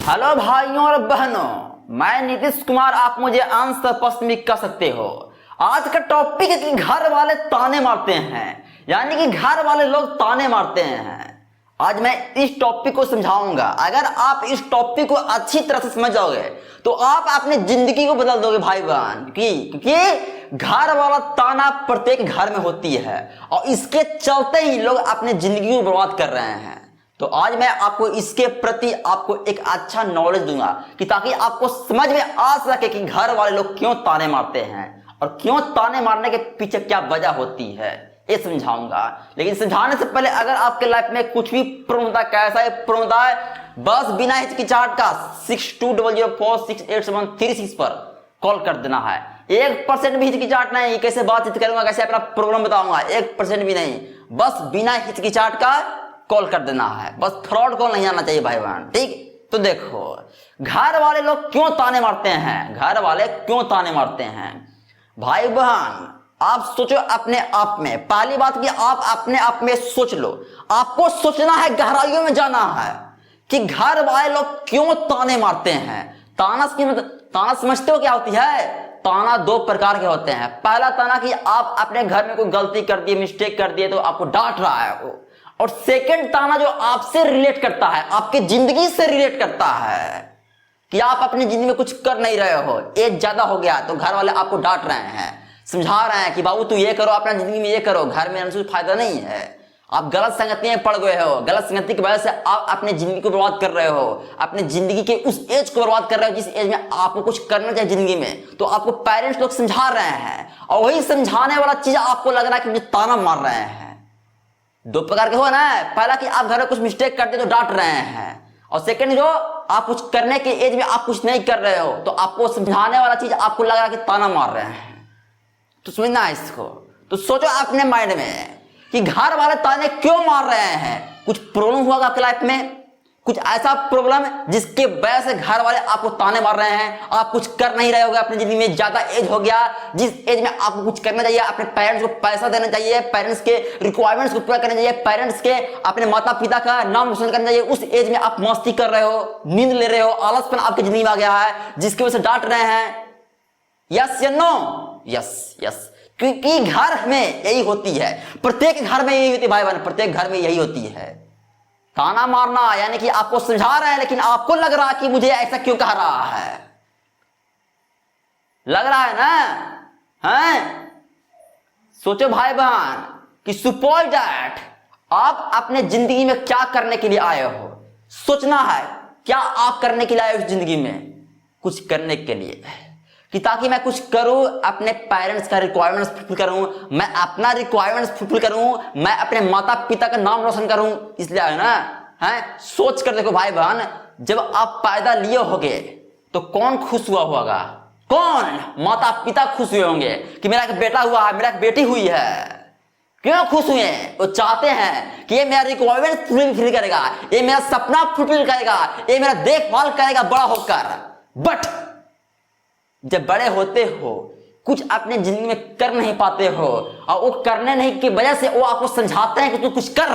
Hello भाइयों और बहनों, मैं नीतीश कुमार। आप मुझे अंश स्पष्ट भी कह सकते हो। आज का टॉपिक है कि घर वाले ताने मारते हैं, यानी कि घर वाले लोग ताने मारते हैं। आज मैं इस टॉपिक को समझाऊंगा। अगर आप इस टॉपिक को अच्छी तरह से समझ जाओगे तो आप अपनी जिंदगी को बदल दोगे भाई बहन। क्योंकि घर वाला ताना प्रत्येक घर में होती है और इसके चलते ही लोग अपनी जिंदगी को बर्बाद कर रहे हैं। तो आज मैं आपको इसके प्रति आपको एक अच्छा नॉलेज दूंगा कि ताकि आपको समझ में आ सके कि घर वाले लोग क्यों ताने मारते हैं और क्यों ताने मारने के पीछे क्या वजह होती है, ये समझाऊंगा। लेकिन समझाने से पहले अगर आपके लाइफ में कुछ भी प्रॉब्लम होता है, कैसा है प्रॉब्लम होता है, बस बिना हिचकिचाहट का 6200468736 पर कॉल कर देना है। 1% भी हिचकिचाहट नहीं, कैसे बातचीत करूंगा, कैसे अपना प्रॉब्लम बताऊंगा, 1% भी नहीं, बस बिना हिचकिचाहट का कॉल कर देना है। बस फ्रॉड कॉल नहीं आना चाहिए भाई बहन, ठीक। तो देखो, घर वाले लोग क्यों ताने मारते हैं, घर वाले क्यों ताने मारते हैं भाई बहन। आप सोचो अपने आप में। पहली बात कि आप अपने आप में सोच लो। आपको सोचना है, गहराइयों में जाना है कि घर वाले लोग क्यों ताने मारते हैं। ताना समझते हो क्या होती है? ताना दो प्रकार के होते हैं। पहला ताना कि आप अपने घर में कोई गलती कर दिए, मिस्टेक कर दिए तो आपको डांट रहा है वो। और सेकंड ताना जो आपसे रिलेट करता है, आपकी जिंदगी से रिलेट करता है कि आप अपनी जिंदगी में कुछ कर नहीं रहे हो, एज ज्यादा हो गया तो घर वाले आपको डांट रहे हैं, समझा रहे हैं कि बाबू तू ये करो, अपना जिंदगी में ये करो, घर में रहने से फायदा नहीं है, आप गलत संगति में पड़ गए हो, गलत संगति की वजह से आप अपनी जिंदगी को बर्बाद कर रहे हो, अपनी जिंदगी के उस एज को बर्बाद कर रहे हो जिस एज में आपको कुछ करना चाहिए जिंदगी में। तो आपको पेरेंट्स लोग समझा रहे हैं और वही समझाने वाला चीज आपको लग रहा है कि मुझे ताना मार रहे हैं। दो प्रकार के हो ना, पहला कि आप घर में कुछ मिस्टेक करते तो डांट रहे हैं, और सेकंड जो आप कुछ करने के एज में आप कुछ नहीं कर रहे हो तो आपको समझाने वाला चीज आपको लग रहा है कि ताना मार रहे हैं। तो समझना है इसको। तो सोचो अपने माइंड में कि घर वाले ताने क्यों मार रहे हैं। कुछ प्रॉब्लम हुआ आपके लाइफ में, कुछ ऐसा प्रॉब्लम जिसके वजह से घर वाले आपको ताने मार रहे हैं। आप कुछ कर नहीं रहे होगे अपनी जिंदगी में, ज्यादा एज हो गया जिस एज में आपको कुछ करना चाहिए, अपने पेरेंट्स को पैसा देना चाहिए, पेरेंट्स के रिक्वायरमेंट्स को पूरा करना चाहिए, पेरेंट्स के अपने माता पिता का नाम रोशन करना चाहिए। उस एज में आप मस्ती कर रहे हो, नींद ले रहे हो, आलसपन आपकी जिंदगी में आ गया है जिसकी वजह से डांट रहे हैं। यस या नो? Yes yes. क्योंकि घर में यही होती है, प्रत्येक घर में यही होती है भाई बहन, प्रत्येक घर में यही होती है। ताना मारना यानी कि आपको समझा रहे हैं लेकिन आपको लग रहा है कि मुझे ऐसा क्यों कह रहा है, लग रहा है ना, हैं? सोचो भाई बहन कि सपोज दैट आप अपने जिंदगी में क्या करने के लिए आए हो। सोचना है क्या आप करने के लिए आए हो इस जिंदगी में, कुछ करने के लिए कि ताकि मैं कुछ करूं, अपने पेरेंट्स का रिक्वायरमेंट्स फुलफिल करूं, मैं अपना रिक्वायरमेंट्स फुलफिल करूं, मैं अपने माता पिता का नाम रोशन करूं, इसलिए आए ना, हैं? सोच कर देखो भाई बहन, जब आप पैदा लिए होगे तो कौन खुश हुआ होगा? कौन? माता पिता खुश हुए होंगे कि मेरा एक बेटा हुआ है, मेरा एक बेटी हुई है। क्यों खुश हुए? वो चाहते हैं कि ये मेरा रिक्वायरमेंट फुलफिल करेगा, ये मेरा सपना फुलफिल करेगा, ये मेरा देखभाल करेगा बड़ा होकर। बट जब बड़े होते हो कुछ अपने जिंदगी में कर नहीं पाते हो और वो करने नहीं की वजह से वो आपको समझाते हैं कि तू कुछ कर,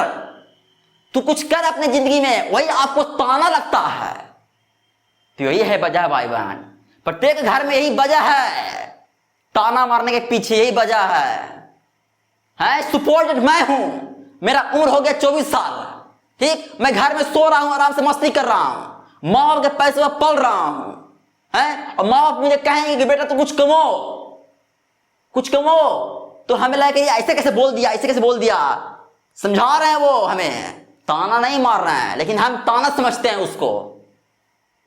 तू कुछ कर अपने जिंदगी में, वही आपको ताना लगता है। तो यही है वजह भाई बहन, प्रत्येक घर में यही वजह है, ताना मारने के पीछे यही वजह है। सपोज मैं हूं, मेरा उम्र हो गया 24 साल, ठीक, मैं घर में सो रहा हूं, आराम से मस्ती कर रहा हूं, माँ बाप के पैसे में पल रहा हूं, हैं? और माँ बाप मुझे कहेंगे कि बेटा तू कुछ कमो, कुछ कमो, तो हमें लगे ऐसे कैसे बोल दिया, ऐसे कैसे बोल दिया। समझा रहे हैं वो, हमें ताना नहीं मार रहे हैं लेकिन हम ताना समझते हैं उसको।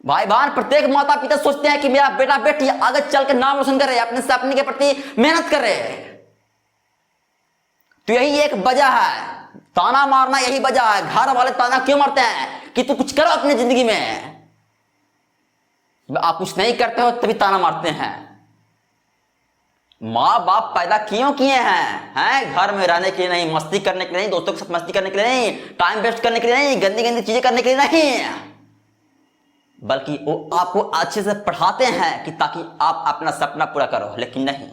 भाई बहन, प्रत्येक माता पिता सोचते हैं कि मेरा बेटा बेटी आगे चल के नाम रोशन करे, अपने सपने के प्रति मेहनत करे। तो यही एक वजह है, ताना मारना यही वजह है। घर वाले ताना क्यों मारते हैं कि तू कुछ करो अपनी जिंदगी में, आप कुछ नहीं करते हो तभी ताना मारते हैं। माँ बाप पैदा क्यों किए हैं? घर में रहने के लिए नहीं, मस्ती करने के लिए नहीं, दोस्तों के साथ मस्ती करने के लिए नहीं, टाइम वेस्ट करने के लिए नहीं, गंदी गंदी चीजें करने के लिए नहीं, बल्कि वो आपको अच्छे से पढ़ाते हैं कि ताकि आप अपना सपना पूरा करो। लेकिन नहीं,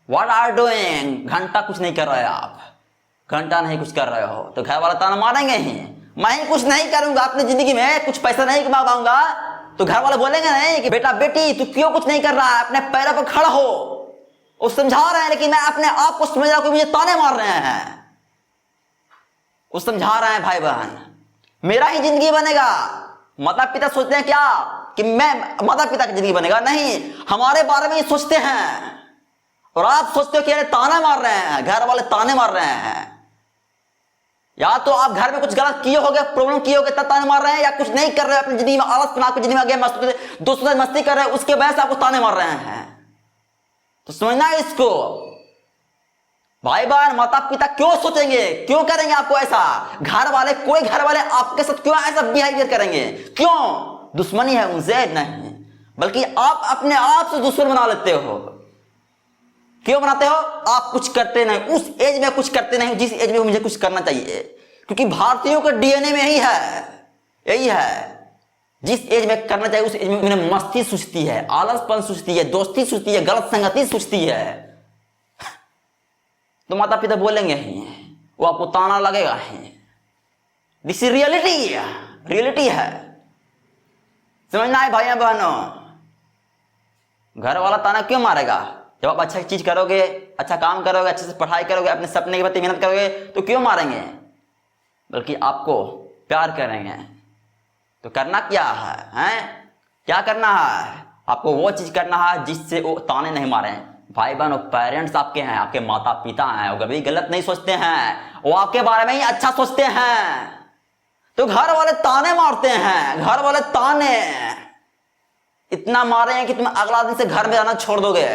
व्हाट आर डूइंग, घंटा कुछ नहीं कर रहे, आप घंटा नहीं कुछ कर रहे हो तो घर वाला ताना मारेंगे ही। मैं ही कुछ नहीं करूंगा अपनी जिंदगी में, कुछ पैसा नहीं कमा पाऊंगा तो घर वाले बोलेंगे नहीं कि बेटा बेटी तू क्यों कुछ नहीं कर रहा है, अपने पैरों पर खड़ा हो। वो समझा रहे हैं लेकिन मैं अपने आप को समझ रहा हूं कि मुझे ताने मार रहे हैं। वो समझा रहे हैं भाई बहन मेरा ही जिंदगी बनेगा। माता पिता सोचते हैं क्या कि मैं माता पिता की जिंदगी बनेगा, नहीं, हमारे बारे में ही सोचते हैं। और आप सोचते हो कि अरे ताने मार रहे हैं, घर वाले ताने मार रहे हैं। या तो आप घर में कुछ गलत किए होगे, प्रॉब्लम किए होगे तब ताने मार रहे हैं, या कुछ नहीं कर रहे हैं अपनी जिंदगी में, आलस बना के जिंदगी में आ गया, दोस्तों से मस्ती कर रहे हैं, उसके वजह से आपको ताने मार रहे हैं। तो समझना है इसको भाई बहन। माता पिता क्यों सोचेंगे, क्यों करेंगे आपको ऐसा? घर वाले, कोई घर वाले आपके साथ क्यों ऐसा बिहेवियर करेंगे? क्यों? दुश्मनी है उनसे? नहीं, बल्कि आप अपने आप से दुश्मन बना लेते हो। क्यों बनाते हो? आप कुछ करते नहीं, उस एज में कुछ करते नहीं जिस एज में मुझे कुछ करना चाहिए। क्योंकि भारतीयों के डीएनए में यही है, जिस एज में करना चाहिए उस एज में उन्हें मस्ती सूझती है, आलसपन सूझती है, दोस्ती सूझती है, गलत संगति सूझती है। तो माता पिता बोलेंगे ही, वो आपको ताना लगेगा ही। दिस इज रियलिटी है। समझना है भाइयों बहनों। घर वाला ताना क्यों मारेगा? जब आप अच्छा चीज करोगे, अच्छा काम करोगे, अच्छे से पढ़ाई करोगे, अपने सपने के प्रति मेहनत करोगे तो क्यों मारेंगे? बल्कि आपको प्यार करेंगे। तो करना क्या है? क्या करना है? आपको वो चीज करना है जिससे वो ताने नहीं मारे। भाई बहन, पेरेंट्स आपके हैं, आपके माता पिता हैं, वो कभी गलत नहीं सोचते हैं, वो आपके बारे में ही अच्छा सोचते हैं। तो घर वाले ताने मारते हैं, घर वाले ताने इतना मारे हैं कि तुम अगला दिन से घर में जाना छोड़ दोगे।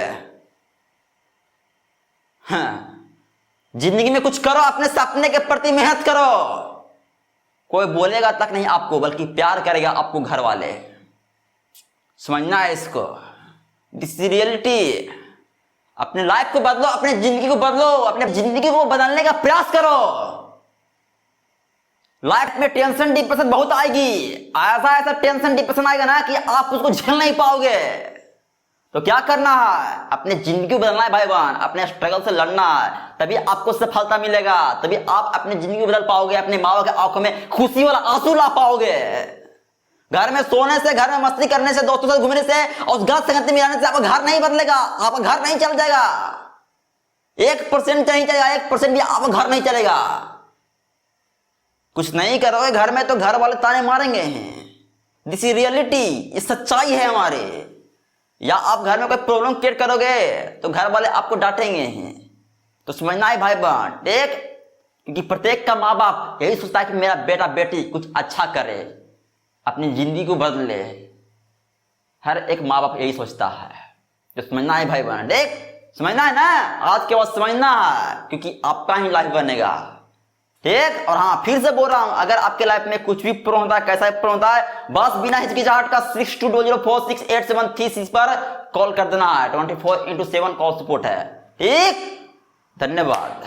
जिंदगी में कुछ करो, अपने सपने के प्रति मेहनत करो। कोई बोलेगा तक नहीं आपको, बल्कि प्यार करेगा आपको घर वाले। समझना है इसको। This is reality. अपने लाइफ को बदलो, अपने जिंदगी को बदलो, अपने जिंदगी को बदलने का प्रयास करो। लाइफ में टेंशन डिप्रेशन बहुत आएगी, ऐसा टेंशन डिप्रेशन आएगा ना कि आप उसको झेल नहीं पाओगे। तो क्या करना है? अपने जिंदगी को बदलना है भाई बहन, अपने स्ट्रगल से लड़ना है, तभी आपको सफलता मिलेगा, तभी आप अपनी जिंदगी को बदल पाओगे, अपने माँ बाप की आंखों में खुशी वाला आंसू ला पाओगे। घर में सोने से, घर में मस्ती करने से, दोस्तों से घूमने से और गलत संगति में रहने से आपका घर नहीं बदलेगा, आपका घर नहीं चल जाएगा। 1% नहीं चलेगा, 1% भी आपका घर नहीं चलेगा। कुछ नहीं करोगे घर में तो घर वाले ताने मारेंगे हैं। दिस इज रियलिटी, ये सच्चाई है हमारी। या आप घर में कोई प्रॉब्लम क्रिएट करोगे तो घर वाले आपको डांटेंगे हैं। तो समझना है भाई बहन, क्योंकि प्रत्येक का माँ बाप यही सोचता है कि मेरा बेटा बेटी कुछ अच्छा करे, अपनी जिंदगी को बदले। हर एक माँ बाप यही सोचता है। तो समझना है भाई बहन, समझना है ना, आज के बाद समझना है, क्योंकि आपका ही लाइफ बनेगा। ठीक। और हाँ, फिर से बोल रहा हूं, अगर आपके लाइफ में कुछ भी प्रॉब्लम होता है, कैसा प्रॉब्लम होता है, बस बिना हिचकिचाहट का 62046873 पर कॉल कर देना है। 24/7 कॉल सपोर्ट है। ठीक, धन्यवाद।